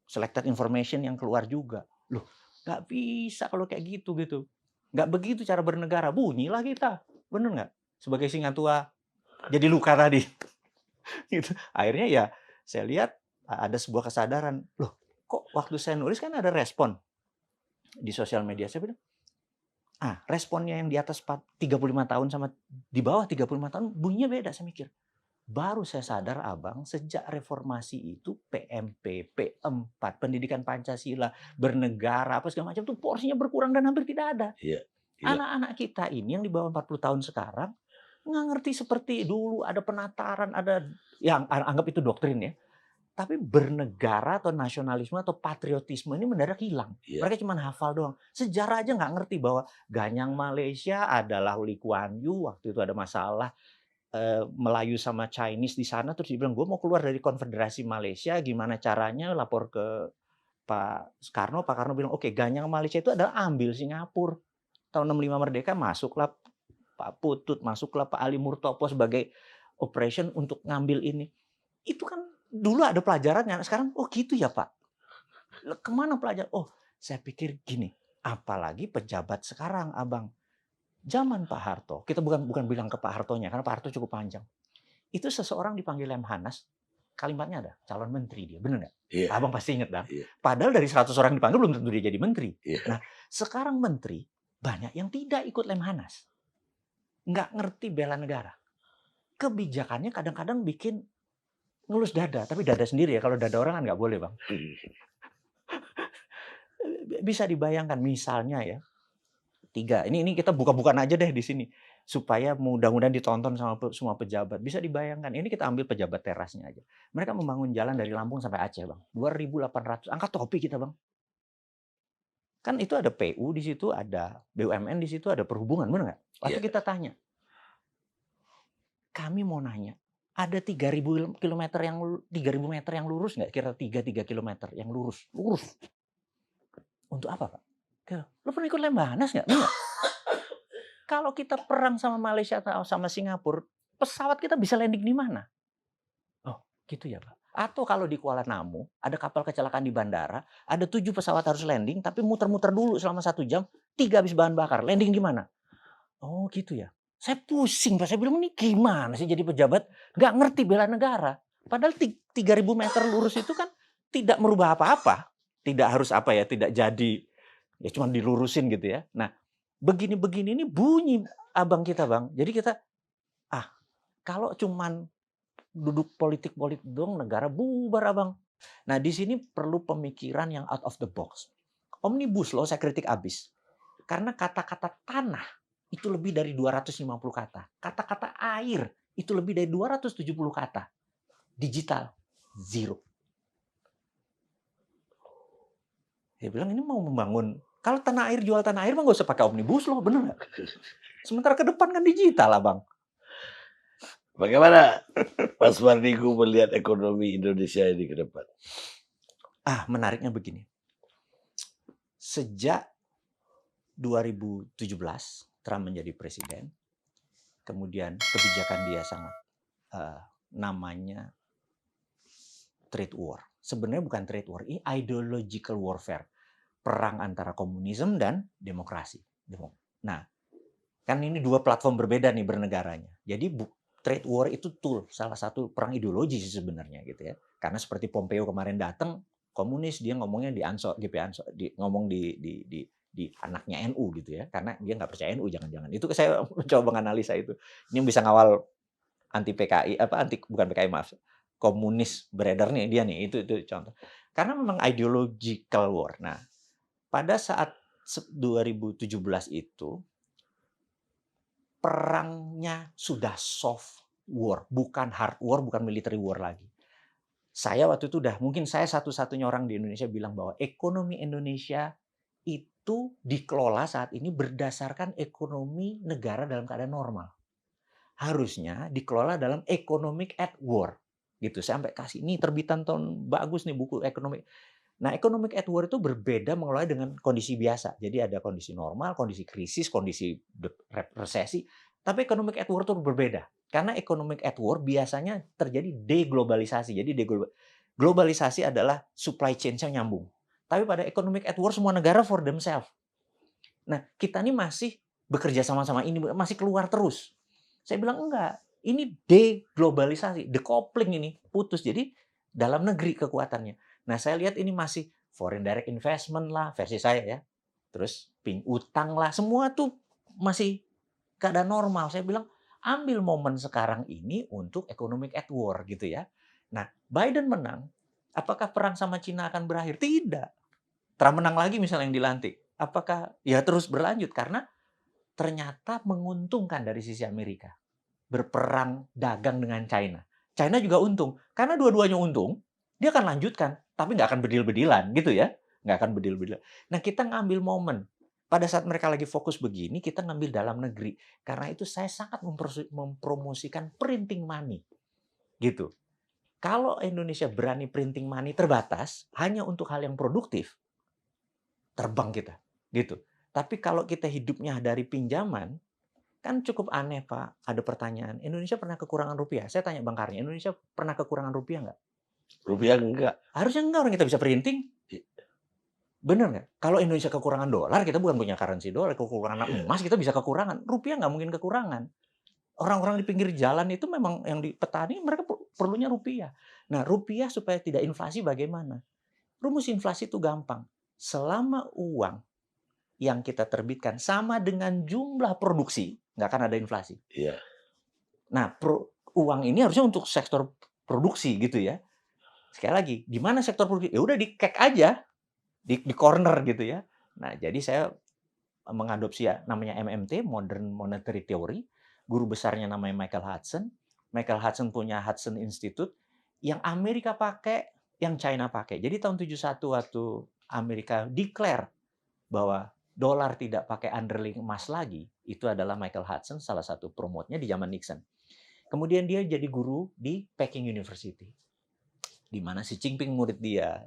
Selected information yang keluar juga. Loh, nggak bisa kalau kayak gitu gitu. Nggak begitu cara bernegara, bunyilah kita. Bener nggak? Sebagai singa tua jadi luka tadi. Gitu. Akhirnya ya saya lihat ada sebuah kesadaran, loh kok waktu saya nulis kan ada respon di sosial media. Saya bilang, responnya yang di atas 35 tahun sama di bawah 35 tahun bunyinya beda. Saya mikir, baru saya sadar Abang, sejak reformasi itu PMP, P4, pendidikan Pancasila, bernegara, apa segala macam tuh porsinya berkurang dan hampir tidak ada. Iya. Iya. Anak-anak kita ini yang di bawah 40 tahun sekarang nggak ngerti seperti dulu ada penataran, ada yang anggap itu doktrin ya. Tapi bernegara atau nasionalisme atau patriotisme ini mendadak hilang. Iya. Mereka cuma hafal doang. Sejarah aja nggak ngerti bahwa Ganyang Malaysia adalah Lee Kuan Yew. Waktu itu ada masalah Melayu sama Chinese di sana. Terus dia bilang, gue mau keluar dari Konfederasi Malaysia. Gimana caranya? Lapor ke Pak Soekarno. Pak Karno bilang, oke, Ganyang Malaysia itu adalah ambil Singapura. Tahun 65 merdeka masuklah Pak Putut, masuklah Pak Ali Murtopo sebagai operation untuk ngambil ini. Itu kan dulu ada pelajarannya, sekarang oh gitu ya Pak. Kemana pelajaran? Oh, saya pikir gini, apalagi pejabat sekarang Abang. Zaman Pak Harto, kita bukan bilang ke Pak Hartonya, karena Pak Harto cukup panjang. Itu seseorang dipanggil Lemhanas, kalimatnya ada, calon menteri dia, benar nggak? Iya. Abang pasti ingat kan? Iya. Padahal dari 100 orang dipanggil belum tentu dia jadi menteri. Iya. Nah, sekarang menteri, banyak yang tidak ikut Lemhanas. Nggak ngerti bela negara. Kebijakannya kadang-kadang bikin ngelus dada, tapi dada sendiri ya, kalau dada orang kan nggak boleh Bang. Bisa dibayangkan misalnya ya, 3, ini kita buka-bukaan aja deh di sini, supaya mudah-mudahan ditonton sama semua pejabat. Bisa dibayangkan, ini kita ambil pejabat terasnya aja. Mereka membangun jalan dari Lampung sampai Aceh Bang, 2.800, angkat topi kita Bang. Kan itu ada PU di situ, ada BUMN di situ, ada perhubungan, benar nggak? Waktu kita tanya, kami mau nanya, ada 3.000 meter yang lurus nggak? Kira 3 kilometer yang lurus. Untuk apa Pak? Lo pernah ikut Lemhanas nggak? Kalau kita perang sama Malaysia atau sama Singapura, pesawat kita bisa landing di mana? Oh, gitu ya Pak. Atau kalau di Kuala Namu, ada kapal kecelakaan di bandara, ada 7 pesawat harus landing, tapi muter-muter dulu selama 1 jam, 3 habis bahan bakar. Landing di mana? Oh, gitu ya. Saya pusing Pak, saya bilang ini gimana sih jadi pejabat nggak ngerti bela negara. Padahal 3.000 meter lurus itu kan tidak merubah apa-apa. Tidak harus apa ya, tidak jadi, ya cuma dilurusin gitu ya. Nah, begini-begini ini bunyi Abang kita Bang. Jadi kita, kalau cuman duduk politik dong, negara bubar Abang. Nah, di sini perlu pemikiran yang out of the box. Omnibus Law saya kritik abis. Karena kata-kata tanah itu lebih dari 250 kata. Kata-kata air itu lebih dari 270 kata. Digital, 0. Dia bilang ini mau membangun, kalau tanah air jual tanah air mah nggak usah pakai omnibus law, bener nggak? Sementara ke depan kan digital lah Bang. Bagaimana Mas Mardigu melihat ekonomi Indonesia ini ke depan? Menariknya begini. Sejak 2017 Trump menjadi presiden, kemudian kebijakan dia sangat namanya trade war. Sebenarnya bukan trade war, ini ideological warfare. Perang antara komunisme dan demokrasi. Nah, kan ini dua platform berbeda nih bernegaranya. Jadi trade war itu tool, salah satu perang ideologi sih sebenarnya gitu ya. Karena seperti Pompeo kemarin datang, komunis dia ngomongnya di Ansor, GP Ansor, ngomong di anaknya NU gitu ya. Karena dia nggak percaya NU jangan-jangan. Itu saya mencoba menganalisa itu. Ini yang bisa ngawal anti PKI bukan PKI maaf. Komunis beredar nih dia nih itu contoh. Karena memang ideological war. Nah, pada saat 2017 itu perangnya sudah soft war, bukan hard war, bukan military war lagi. Saya waktu itu mungkin saya satu-satunya orang di Indonesia bilang bahwa ekonomi Indonesia itu dikelola saat ini berdasarkan ekonomi negara dalam keadaan normal. Harusnya dikelola dalam economic at war. Gitu. Saya sampai kasih ini terbitan tahun bagus nih buku ekonomi. Nah, economic at war itu berbeda mengelola dengan kondisi biasa. Jadi ada kondisi normal, kondisi krisis, kondisi resesi. Tapi economic at war itu berbeda. Karena economic at war biasanya terjadi deglobalisasi. Jadi globalisasi adalah supply chain-nya nyambung. Tapi pada economic at war semua negara for themselves. Nah, kita ini masih bekerja sama-sama ini masih keluar terus. Saya bilang enggak. Ini deglobalisasi, decoupling ini putus. Jadi dalam negeri kekuatannya. Nah, saya lihat ini masih foreign direct investment lah, versi saya ya. Terus utang lah, semua tuh masih keadaan normal. Saya bilang, ambil momen sekarang ini untuk economic at war gitu ya. Nah, Biden menang, apakah perang sama Cina akan berakhir? Tidak. Trump menang lagi misalnya yang dilantik. Apakah ya terus berlanjut? Karena ternyata menguntungkan dari sisi Amerika. Berperang dagang dengan China. China juga untung. Karena dua-duanya untung, dia akan lanjutkan. Tapi nggak akan bedil-bedilan gitu ya. Nggak akan bedil-bedilan. Nah, kita ngambil momen. Pada saat mereka lagi fokus begini, kita ngambil dalam negeri. Karena itu saya sangat mempromosikan printing money. Gitu. Kalau Indonesia berani printing money terbatas, hanya untuk hal yang produktif, terbang kita. Gitu. Tapi kalau kita hidupnya dari pinjaman, kan cukup aneh, Pak. Ada pertanyaan, Indonesia pernah kekurangan rupiah? Saya tanya Bang Karni, Indonesia pernah kekurangan rupiah nggak? Rupiah enggak. Harusnya enggak, orang kita bisa printing. Bener nggak? Kalau Indonesia kekurangan dolar, kita bukan punya currency dolar. Kekurangan emas, kita bisa kekurangan. Rupiah nggak mungkin kekurangan. Orang-orang di pinggir jalan itu memang yang di petani, mereka perlunya rupiah. Nah, rupiah supaya tidak inflasi bagaimana? Rumus inflasi itu gampang. Selama uang yang kita terbitkan sama dengan jumlah produksi, nggak akan ada inflasi. Iya. Nah, uang ini harusnya untuk sektor produksi gitu ya. Sekali lagi, di mana sektor produksi? Ya udah di-cek aja, di corner gitu ya. Nah, jadi saya mengadopsi ya, namanya MMT, Modern Monetary Theory. Guru besarnya namanya Michael Hudson. Michael Hudson punya Hudson Institute. Yang Amerika pakai, yang China pakai. Jadi tahun 71 waktu Amerika declare bahwa dolar tidak pakai underlying emas lagi, itu adalah Michael Hudson, salah satu promote-nya di zaman Nixon. Kemudian dia jadi guru di Peking University, di mana Xi Jinping murid dia,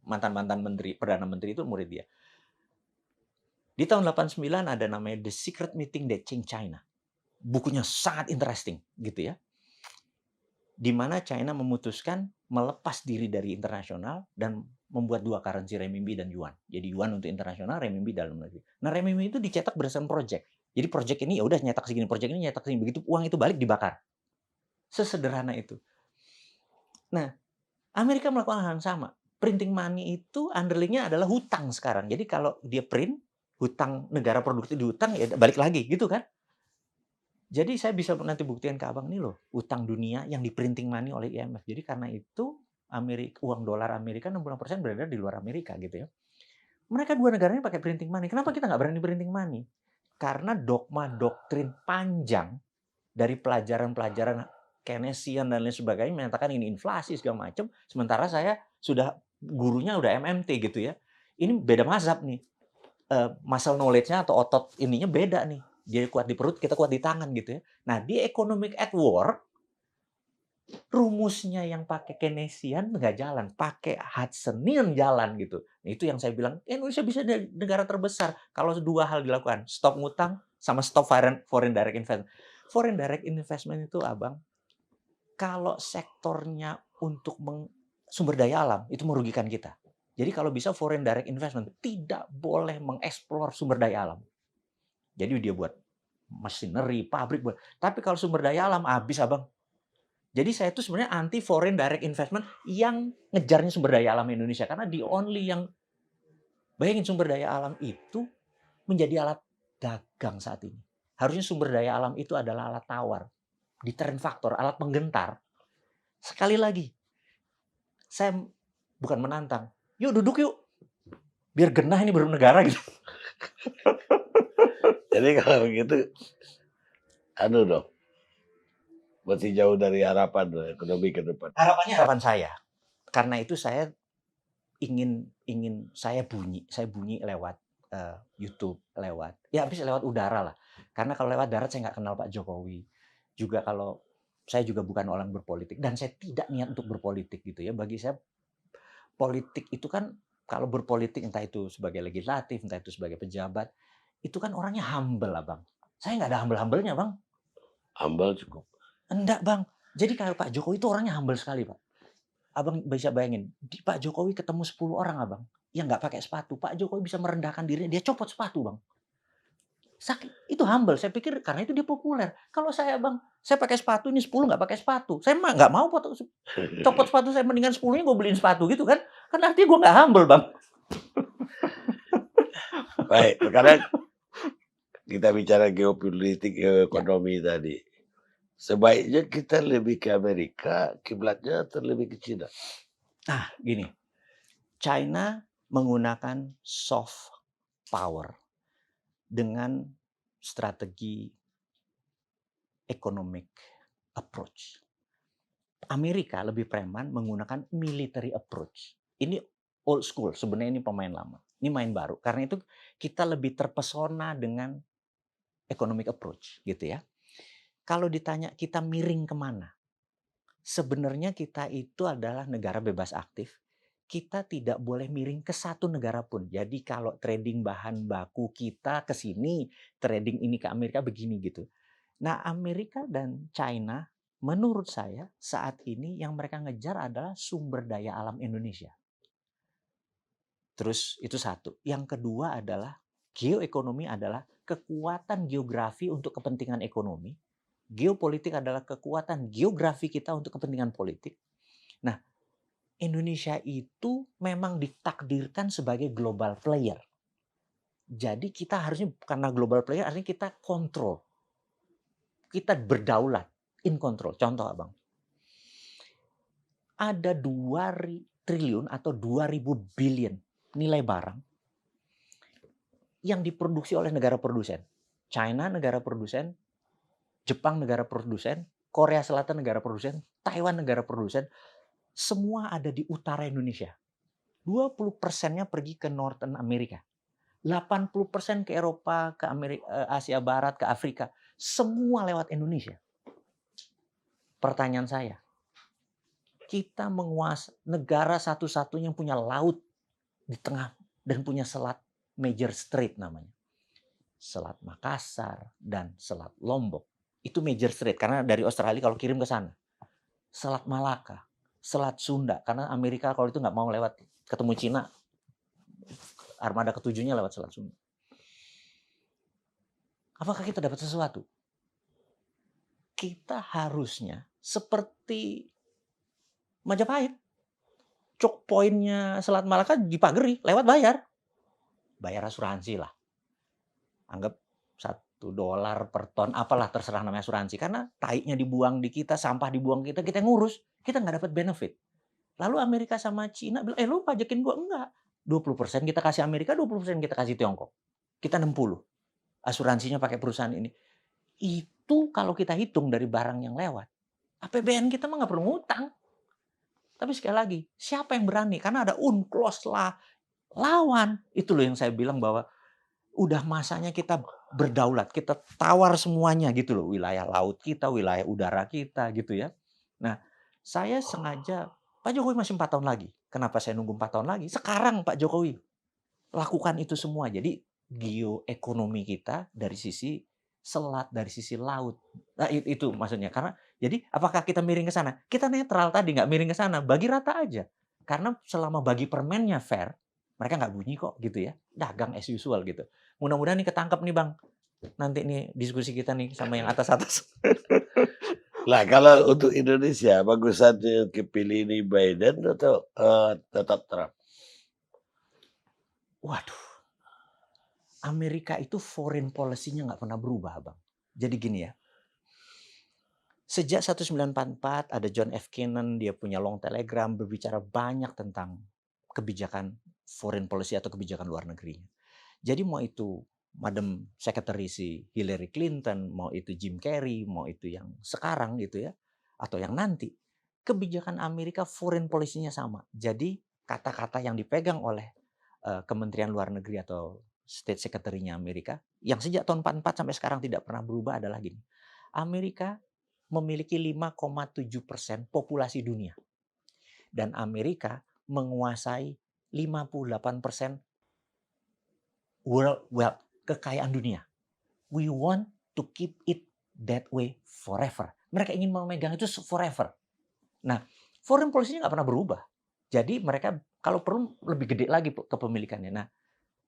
mantan-mantan menteri, perdana menteri itu murid dia. Di tahun 89 ada namanya The Secret Meeting That Changed China. Bukunya sangat interesting gitu ya. Di mana China memutuskan melepas diri dari internasional dan membuat dua currency, renminbi dan yuan. Jadi yuan untuk internasional, renminbi dalam negeri. Nah, renminbi itu dicetak berdasarkan project. Jadi project ini ya udah nyetak segini, project ini nyetak segini. Begitu uang itu balik dibakar. Sesederhana itu. Nah, Amerika melakukan hal yang sama. Printing money itu underlying-nya adalah hutang sekarang. Jadi kalau dia print, hutang negara produktif dihutang, ya balik lagi gitu kan. Jadi saya bisa nanti buktikan ke abang nih loh, utang dunia yang di printing money oleh IMF. Jadi karena itu uang dolar Amerika 60% berada di luar Amerika gitu ya. Mereka dua negaranya pakai printing money. Kenapa kita nggak berani printing money? Karena dogma doktrin panjang dari pelajaran-pelajaran Keynesian dan lain sebagainya menyatakan ini inflasi segala macam. Sementara saya sudah gurunya udah MMT gitu ya. Ini beda mazhab nih. Muscle knowledge-nya atau otot ininya beda nih. Dia kuat di perut, kita kuat di tangan gitu ya. Nah, di economic at war, Rumusnya yang pakai Keynesian nggak jalan, pakai Hudsonian jalan gitu. Nah, itu yang saya bilang, Indonesia bisa jadi negara terbesar kalau 2 hal dilakukan, stop ngutang sama stop foreign foreign direct investment. Foreign direct investment itu Abang, kalau sektornya untuk sumber daya alam, itu merugikan kita. Jadi kalau bisa foreign direct investment, tidak boleh mengeksplor sumber daya alam. Jadi dia buat machinery, pabrik, buat. Tapi kalau sumber daya alam, habis Abang. Jadi saya itu sebenarnya anti foreign direct investment yang ngejarnya sumber daya alam Indonesia. Karena the only yang, bayangin sumber daya alam itu menjadi alat dagang saat ini. Harusnya sumber daya alam itu adalah alat tawar, deterrent factor, alat penggentar. Sekali lagi, saya bukan menantang. Yuk duduk yuk, biar genah ini baru negara gitu. Jadi kalau begitu, anu dong, masih jauh dari harapan ekonomi ke depan. Harapannya harapan saya. Karena itu saya ingin ingin saya bunyi lewat YouTube, lewat ya habis lewat udara lah. Karena kalau lewat darat saya nggak kenal Pak Jokowi. Juga kalau saya juga bukan orang berpolitik dan saya tidak niat untuk berpolitik gitu ya. Bagi saya politik itu kan kalau berpolitik entah itu sebagai legislatif, entah itu sebagai pejabat, itu kan orangnya humble lah Bang. Saya nggak ada humble-humblenya Bang. Ambal cukup. Enggak Bang. Jadi kalau Pak Jokowi itu orangnya humble sekali Pak. Abang bisa bayangin, Pak Jokowi ketemu 10 orang Abang, yang nggak pakai sepatu. Pak Jokowi bisa merendahkan dirinya, dia copot sepatu Bang. Itu humble, saya pikir karena itu dia populer. Kalau saya Bang, saya pakai sepatu, ini 10 nggak pakai sepatu. Saya mah nggak mau copot sepatu saya, mendingan 10-nya gue beliin sepatu gitu kan. Kan artinya gue nggak humble Bang. Baik, sekarang kita bicara geopolitik, Ya. geoekonomi tadi. Sebaiknya kita lebih ke Amerika, kiblatnya atau lebih ke Cina? Nah, gini, China menggunakan soft power dengan strategi economic approach. Amerika lebih preman menggunakan military approach. Ini old school, sebenarnya ini pemain lama. Ini main baru. Karena itu kita lebih terpesona dengan economic approach gitu ya. Kalau ditanya kita miring kemana? Sebenarnya kita itu adalah negara bebas aktif. Kita tidak boleh miring ke satu negara pun. Jadi kalau trading bahan baku kita ke sini, trading ini ke Amerika begini gitu. Nah, Amerika dan China menurut saya saat ini yang mereka ngejar adalah sumber daya alam Indonesia. Terus itu satu. Yang kedua adalah geoekonomi adalah kekuatan geografi untuk kepentingan ekonomi. Geopolitik adalah kekuatan geografi kita untuk kepentingan politik. Nah, Indonesia itu memang ditakdirkan sebagai global player. Jadi kita harusnya karena global player artinya kita kontrol. Kita berdaulat, in control. Contoh Abang. Ada 2 triliun atau 2.000 billion nilai barang yang diproduksi oleh negara produsen. China negara produsen, Jepang negara produsen, Korea Selatan negara produsen, Taiwan negara produsen, semua ada di utara Indonesia. 20%-nya pergi ke Northern America. 80% ke Eropa, ke Asia Barat, ke Afrika. Semua lewat Indonesia. Pertanyaan saya, kita menguasai negara satu-satunya yang punya laut di tengah dan punya selat major strait namanya. Selat Makassar dan Selat Lombok. Itu major strait karena dari Australia kalau kirim ke sana. Selat Malaka, Selat Sunda karena Amerika kalau itu nggak mau lewat ketemu Cina, armada ketujuhnya lewat Selat Sunda. Apakah kita dapat sesuatu? Kita harusnya seperti Majapahit. Choke pointnya Selat Malaka dipagari lewat bayar. Bayar asuransi lah. Anggap $1 per ton, apalah terserah namanya asuransi. Karena taiknya dibuang di kita, sampah dibuang kita ngurus. Kita nggak dapat benefit. Lalu Amerika sama Cina bilang, lu pajakin gua. Enggak. 20% kita kasih Amerika, 20% kita kasih Tiongkok. Kita 60. Asuransinya pakai perusahaan ini. Itu kalau kita hitung dari barang yang lewat, APBN kita mah nggak perlu ngutang. Tapi sekali lagi, siapa yang berani? Karena ada UNCLOS lah, lawan. Itu loh yang saya bilang bahwa udah masanya kita berdaulat, kita tawar semuanya gitu loh. Wilayah laut kita, wilayah udara kita gitu ya. Nah, Saya sengaja, Pak Jokowi masih 4 tahun lagi. Kenapa saya nunggu 4 tahun lagi? Sekarang Pak Jokowi lakukan itu semua. Jadi geoekonomi kita dari sisi selat, dari sisi laut. Nah, itu maksudnya. Karena jadi apakah kita miring ke sana? Kita netral tadi, nggak miring ke sana, bagi rata aja. Karena selama bagi permennya fair, mereka nggak bunyi kok gitu ya. Dagang as usual gitu. Mudah-mudahan nih ketangkep nih Bang. Nanti nih diskusi kita nih sama yang atas-atas. Lah kalau untuk Indonesia bagusan kepilih ini Biden atau, tetap Trump? Waduh, Amerika itu foreign policy-nya nggak pernah berubah, Bang. Jadi gini ya, sejak 1944 ada John F. Kennedy, dia punya long telegram berbicara banyak tentang kebijakan foreign policy atau kebijakan luar negeri. Jadi mau itu Madam Secretary si Hillary Clinton, mau itu Jim Carrey, mau itu yang sekarang gitu ya, atau yang nanti, kebijakan Amerika foreign policy-nya sama. Jadi kata-kata yang dipegang oleh Kementerian Luar Negeri atau State Secretary-nya Amerika, yang sejak tahun 44 sampai sekarang tidak pernah berubah adalah gini. Amerika memiliki 5,7% populasi dunia. Dan Amerika menguasai 58% world wealth, kekayaan dunia. We want to keep it that way forever. Mereka ingin memegang itu forever. Nah, foreign policy nggak pernah berubah. Jadi mereka kalau perlu lebih gede lagi kepemilikannya. Nah,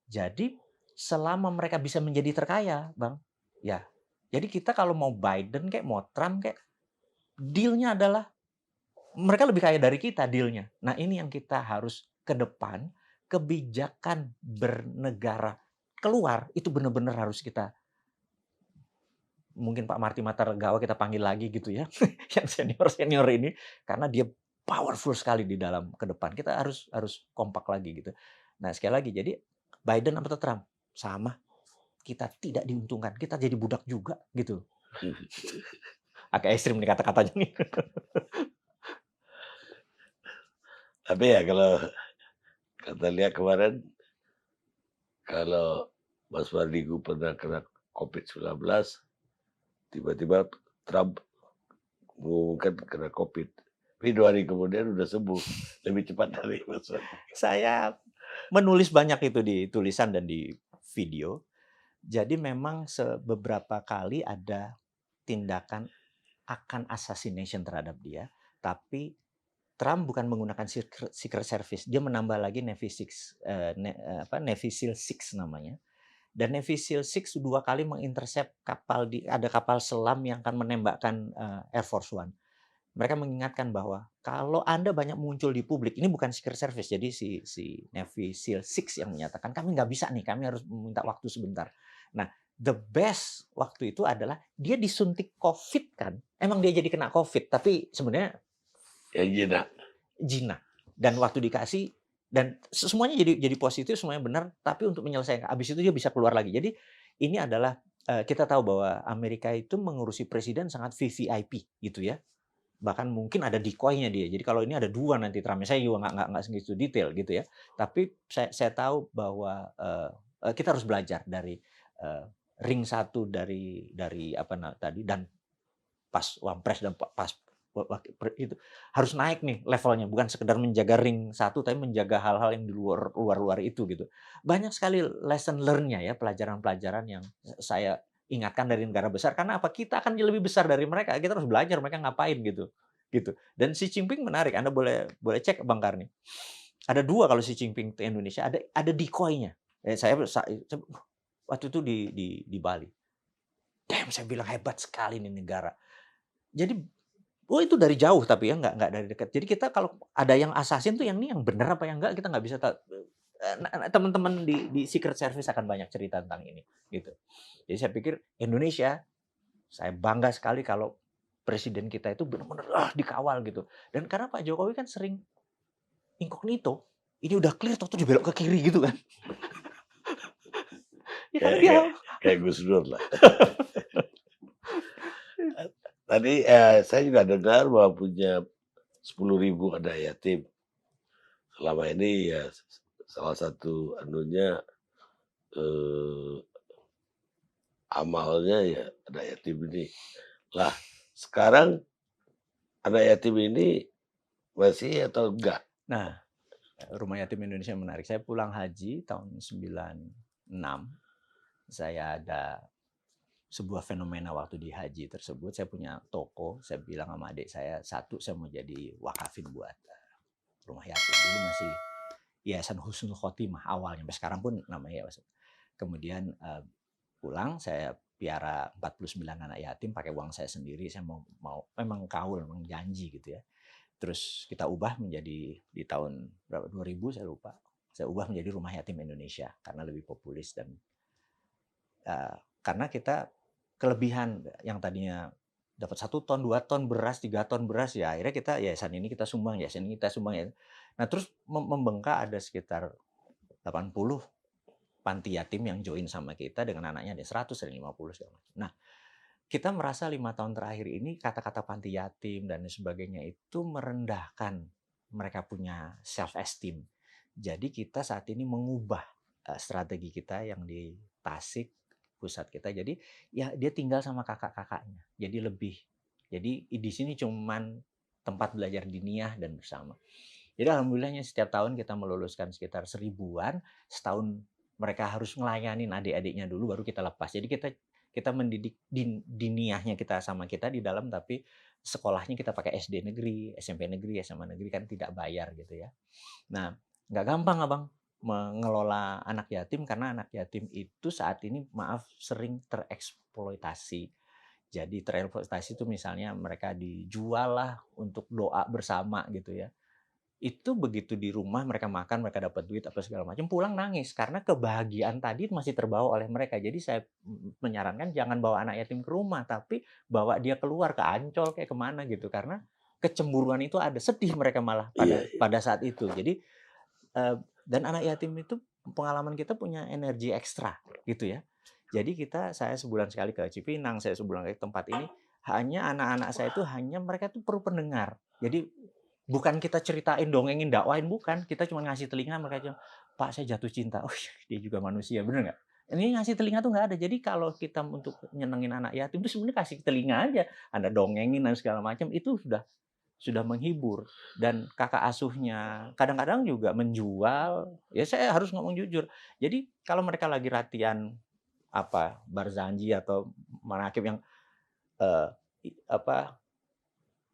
jadi selama mereka bisa menjadi terkaya, Bang, ya. Jadi kita kalau mau Biden kayak mau Trump kayak deal-nya adalah mereka lebih kaya dari kita deal-nya. Nah, ini yang kita harus ke depan, kebijakan bernegara keluar itu benar-benar harus kita, mungkin Pak Marty Mattargawa kita panggil lagi gitu ya, yang senior-senior ini, karena dia powerful sekali di dalam ke depan. Kita harus harus kompak lagi gitu. Nah, sekali lagi, jadi Biden atau Trump, sama, kita tidak diuntungkan, kita jadi budak juga gitu. Agak ekstrim nih kata-katanya nih. Tapi ya kalau kata lihat kemarin, kalau Mas Mardigu pernah kena COVID-19, tiba-tiba Trump mengumumkan kena COVID. Tapi 2 hari kemudian udah sembuh, lebih cepat dari Mas Mardigu. Saya menulis banyak itu di tulisan dan di video. Jadi memang beberapa kali ada tindakan akan assassination terhadap dia, tapi Trump bukan menggunakan secret service, dia menambah lagi Navy Six, Navy SEAL 6 namanya. Dan Navy SEAL 6 2 kali mengintercept ada kapal selam yang akan menembakkan Air Force One. Mereka mengingatkan bahwa kalau Anda banyak muncul di publik, ini bukan secret service, jadi si Navy SEAL 6 yang menyatakan kami nggak bisa nih, kami harus meminta waktu sebentar. Nah, the best waktu itu adalah dia disuntik COVID kan, emang dia jadi kena COVID, tapi sebenarnya Yang jinak. jinak. Dan waktu dikasih dan semuanya jadi positif, semuanya benar, tapi untuk menyelesaikan, habis itu dia bisa keluar lagi. Jadi ini adalah kita tahu bahwa Amerika itu mengurusi presiden sangat VVIP gitu ya. Bahkan mungkin ada decoy-nya dia. Jadi kalau ini ada 2 nanti Trump, saya juga nggak segitu detail gitu ya. Tapi saya tahu bahwa kita harus belajar dari ring 1 dari apa tadi, dan pas Wampres dan pas itu harus naik nih levelnya, bukan sekedar menjaga ring 1 tapi menjaga hal-hal yang di luar itu gitu. Banyak sekali lesson learn-nya ya, pelajaran-pelajaran yang saya ingatkan dari negara besar, karena apa? Kita akan lebih besar dari mereka, kita harus belajar mereka ngapain gitu, gitu. Dan Xi Jinping menarik, Anda boleh boleh cek Bang Karni. Ada 2 kalau Xi Jinping ke Indonesia, ada decoy-nya. Saya waktu itu di Bali. Damn, saya bilang hebat sekali nih negara. Jadi, oh itu dari jauh tapi ya, nggak dari dekat. Jadi kita kalau ada yang assassin tuh yang ini yang benar apa yang enggak, kita nggak bisa teman-teman di Secret Service akan banyak cerita tentang ini, gitu. Jadi saya pikir Indonesia, saya bangga sekali kalau presiden kita itu benar-benar dikawal gitu. Dan karena Pak Jokowi kan sering incognito, ini udah clear tahu-tahu dibelok ke kiri gitu kan. Ya karena Kayak dia kayak kayak Gus Dur lah. Tadi, saya juga dengar bahwa punya 10.000 anak yatim. Selama ini ya salah satu anunya, eee, amalnya ya anak yatim ini. Lah sekarang anak yatim ini masih atau enggak? Nah, Rumah Yatim Indonesia menarik. Saya pulang haji tahun 96. Saya ada sebuah fenomena waktu di haji tersebut. Saya punya toko. Saya bilang sama adik saya, satu saya mau jadi wakafin buat rumah yatim. Dulu masih Yayasan Husnul Khotimah awalnya. Sampai sekarang pun namanya Yayasan. Kemudian pulang, saya piara 49 anak yatim pakai uang saya sendiri. Saya mau memang kaul, memang janji gitu ya. Terus kita ubah menjadi di tahun berapa 2000 saya lupa. Saya ubah menjadi Rumah Yatim Indonesia karena lebih populis dan karena kita kelebihan yang tadinya dapat 1 ton, 2 ton beras, 3 ton beras ya akhirnya kita yayasan ini kita sumbang, yayasan ini kita sumbang ya. Nah terus membengkak ada sekitar 80 panti yatim yang join sama kita dengan anaknya ada 100, ada 50 segala macam. Nah, kita merasa 5 tahun terakhir ini kata-kata panti yatim dan sebagainya itu merendahkan mereka punya self esteem. Jadi kita saat ini mengubah strategi kita yang di Tasik pusat kita. Jadi ya dia tinggal sama kakak-kakaknya. Jadi lebih. Jadi di sini cuman tempat belajar diniyah dan bersama. Jadi alhamdulillahnya setiap tahun kita meluluskan sekitar 1000-an, setahun mereka harus ngelayanin adik-adiknya dulu baru kita lepas. Jadi kita mendidik diniyahnya kita sama kita di dalam tapi sekolahnya kita pakai SD negeri, SMP negeri, SMA negeri kan tidak bayar gitu ya. Nah, nggak gampang Abang mengelola anak yatim karena anak yatim itu saat ini maaf sering tereksploitasi. Jadi tereksploitasi itu misalnya mereka dijual lah untuk doa bersama gitu ya. Itu begitu di rumah mereka makan, mereka dapat duit apa segala macam, pulang nangis karena kebahagiaan tadi masih terbawa oleh mereka. Jadi saya menyarankan jangan bawa anak yatim ke rumah, tapi bawa dia keluar ke Ancol kayak kemana gitu karena kecemburuan itu ada, sedih mereka malah Iya, pada iya. pada saat itu. Jadi dan anak yatim itu pengalaman kita punya energi ekstra gitu ya. Jadi saya sebulan sekali ke Cipinang, saya sebulan ke tempat ini, hanya anak-anak saya itu hanya mereka tuh perlu pendengar. Jadi bukan kita ceritain, dongengin, dakwain, bukan. Kita cuma ngasih telinga, mereka cuma, "Pak, saya jatuh cinta." Oh, dia juga manusia, bener nggak? Ini ngasih telinga tuh nggak ada. Jadi kalau kita untuk nyenengin anak yatim itu sebenarnya kasih telinga aja. Anda dongengin dan segala macam, itu sudah menghibur. Dan kakak asuhnya kadang-kadang juga menjual, ya saya harus ngomong jujur. Jadi kalau mereka lagi latihan Barzanji atau manakib yang eh, apa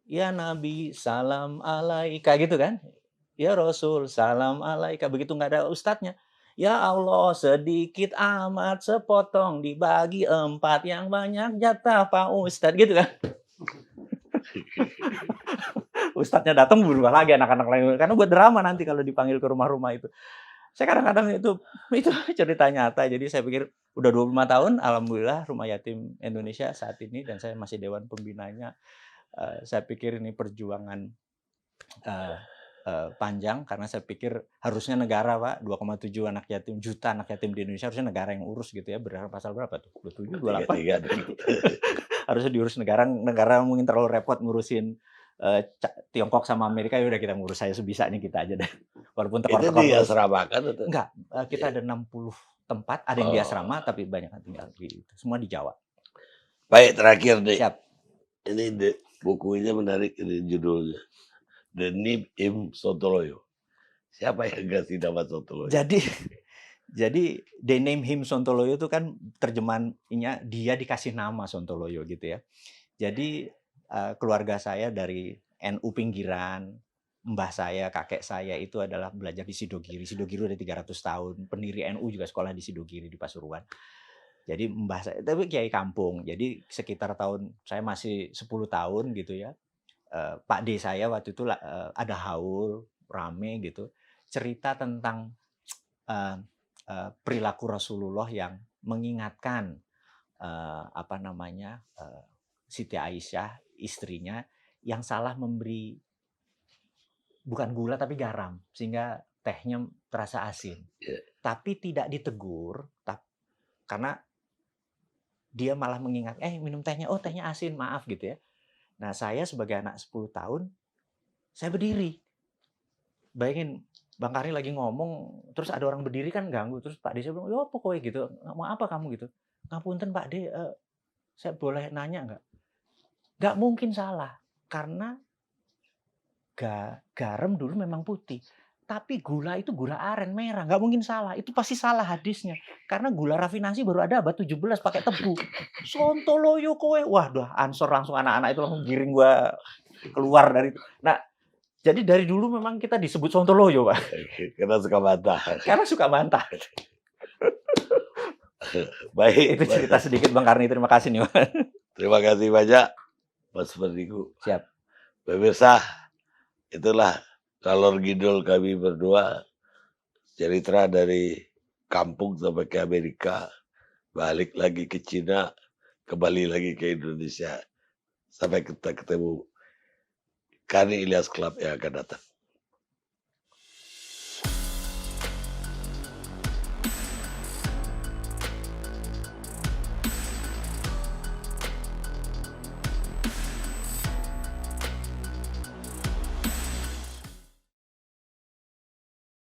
ya Nabi salam alaika gitu kan, ya Rasul salam alaika, begitu nggak ada ustadznya, ya Allah sedikit amat sepotong dibagi 4 yang banyak jatah Pak Ustadz gitu kan. Ustadznya datang berubah lagi anak-anak lain karena buat drama nanti kalau dipanggil ke rumah-rumah itu. Saya kadang-kadang itu cerita nyata. Jadi saya pikir udah 25 tahun alhamdulillah Rumah Yatim Indonesia saat ini dan saya masih dewan pembinanya. Saya pikir ini perjuangan eh, panjang karena saya pikir harusnya negara Pak 2,7 juta anak yatim di Indonesia harusnya negara yang urus gitu ya. Berdasarkan pasal berapa tuh? 27, Tiga 28. tiga dulu. Harusnya diurus negara. Negara mungkin terlalu repot ngurusin Tiongkok sama Amerika, ya udah kita ngurus saya sebisanya kita aja deh. Walaupun Itu tekor-tekor di terus. asrama kan atau? Enggak, kita Iya. ada 60 tempat, ada yang di Oh. asrama tapi banyak yang tinggal di semua di Jawa. Baik, terakhir nih. Siap. Ini bukunya menarik ini judulnya. The Nib Im Sontoloyo. Siapa yang kasih nama Sontoloyo? Jadi they name him Sontoloyo itu kan terjemahannya dia dikasih nama Sontoloyo gitu ya. Jadi keluarga saya dari NU pinggiran, mbah saya, kakek saya itu adalah belajar di Sidogiri. Sidogiri udah 300 tahun. Pendiri NU juga sekolah di Sidogiri di Pasuruan. Jadi mbah saya tapi kiai kampung. Jadi sekitar tahun saya masih 10 tahun gitu ya. Pak D saya waktu itu ada haul rame gitu. Cerita tentang perilaku Rasulullah yang mengingatkan Siti Aisyah istrinya yang salah memberi bukan gula tapi garam sehingga tehnya terasa asin. Ya. Tapi tidak ditegur karena dia malah mengingat minum tehnya, oh tehnya asin, maaf gitu ya. Nah, saya sebagai anak 10 tahun saya berdiri. Bayangin Bang Karni lagi ngomong, terus ada orang berdiri kan ganggu, terus Pak D saya bilang, "Ya pokoknya gitu, mau apa kamu gitu?" "Ngapunten Pak D, saya boleh nanya nggak?" Nggak mungkin salah, karena garam dulu memang putih, tapi gula itu gula aren merah, nggak mungkin salah, itu pasti salah hadisnya. Karena gula rafinasi baru ada abad 17 pakai tebu. Sontoloyo kowe, waduh ansor langsung anak-anak itu langsung giring gua keluar dari itu. Nah, jadi dari dulu memang kita disebut sontoloyo, Pak, Karena suka bantah. karena suka bantah. Baik, Itu cerita sedikit Bang Karni, terima kasih nih, Pak. terima kasih banyak Mas Perdiku. Siap. Pemirsa, itulah ngalor ngidul kami berdua, cerita dari kampung sampai ke Amerika, balik lagi ke Cina, kembali lagi ke Indonesia. Sampai kita ketemu Karni Ilyas Club yang akan datang.